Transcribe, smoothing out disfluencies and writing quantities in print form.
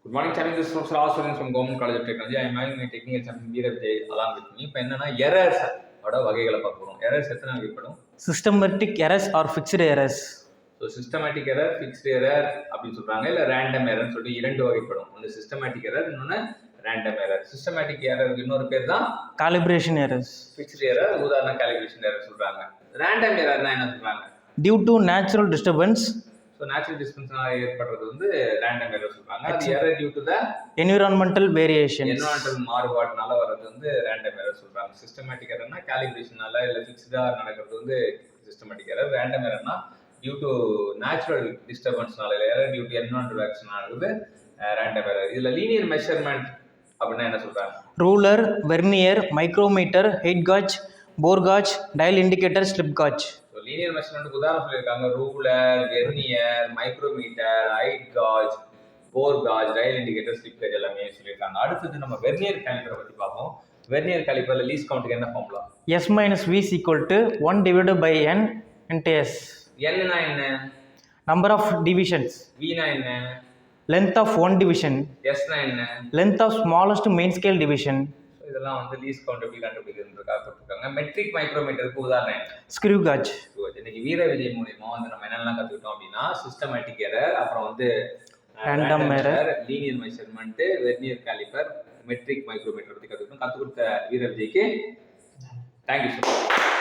Good morning, challenge. This is Professor R. Students from Government College of Technology. I am having my technical champion Veera Vijay along with me. இப்போ என்னன்னா errors ஓட வகைகளை பார்க்குறோம். Errors எத்தனை வகைப்படும்? Systematic errors are fixed errors. So systematic error, fixed error அப்படின்னு சொல்றாங்க. இல்லை ரேண்டம் எரர்னு சொல்லிட்டு இரண்டு வகைப்படும். ஒன்று சிஸ்டமேட்டிக் எரர், இன்னொன்று ரேண்டம் எரர். சிஸ்டமேட்டிக் எரருக்கு இன்னொரு பேர் தான் காலிப்ரேஷன் எரர்ஸ். ஃபிக்ஸ்டு எரர், உதாரணம் காலிப்ரேஷன் எரர் சொல்றாங்க. ரேண்டம் எரர்னா என்ன சொல்றாங்க? Due to natural disturbance. So natural டிஸ்டர்பன்ஸ்னால ஏற்படுறது வந்து ரேண்டம் எரர் சொல்றாங்க. அது error due to the environmental variation. Environmental மாறுபாடுனால வர்றது வந்து ரேண்டம் எரர் சொல்றாங்க. சிஸ்டமேட்டிக் எரர்னா காலிப்ரேஷனால இல்லை ஃபிக்ஸ்டா நடக்கிறது வந்து சிஸ்டமேட்டிக் எரர். ரேண்டம் எரர்னா டியூ டு நேச்சுரல் டிஸ்டர்பன்ஸ்னால இல்லை error due to environmental action ஆகுது ரேண்டம் எரர். இதுல லீனியர் மெஷர்மெண்ட் அப்படின்னா என்ன சொல்றாங்க? Ruler, vernier, micrometer, height gauge, bore gauge, dial indicator, slip gauge. Linear மெஷர்மெண்ட்டுக்கு உதாரணம் சொல்லியிருக்காங்க. Ruler, vernier, micrometer, height gauge, bore gauge, dial indicator, slip gauge எல்லாமே சொல்லியிருக்காங்க. அடுத்தது நம்ம வெர்னியர் காலிப்பரை பற்றி பார்ப்போம். வெர்னியர் காலிப்பர்ல லீஸ்ட் கவுண்ட்டுக்கு என்ன formula? S minus V is equal to 1 divided by N into S. N-னா என்ன? Number of divisions. V-னா என்ன? Length of one division. S-னா என்ன? Length of smallest main scale division. இதெல்லாம் வந்து லீஸ்ட் கவுண்ட் எப்படி கண்டுபிடிக்கிறதுக்காக கொடுத்துருக்காங்க. மெட்ரிக் மைக்ரோமீட்டருக்கு உதாரணம் ஸ்க்ரூ காஜ். இன்னைக்கு வீர விஜய் மூலியமா வந்து நம்ம என்னெல்லாம் கற்றுக்கிட்டோம் அப்படின்னா சிஸ்டமேட்டிக் எரர், அப்புறம் வந்து random error, linear measurement, vernier caliper, metric micrometer பற்றி கற்றுக்கிட்டோம். கற்றுக் கொடுத்த வீர விஜய்க்கு தேங்க்யூ ஸோ மச்.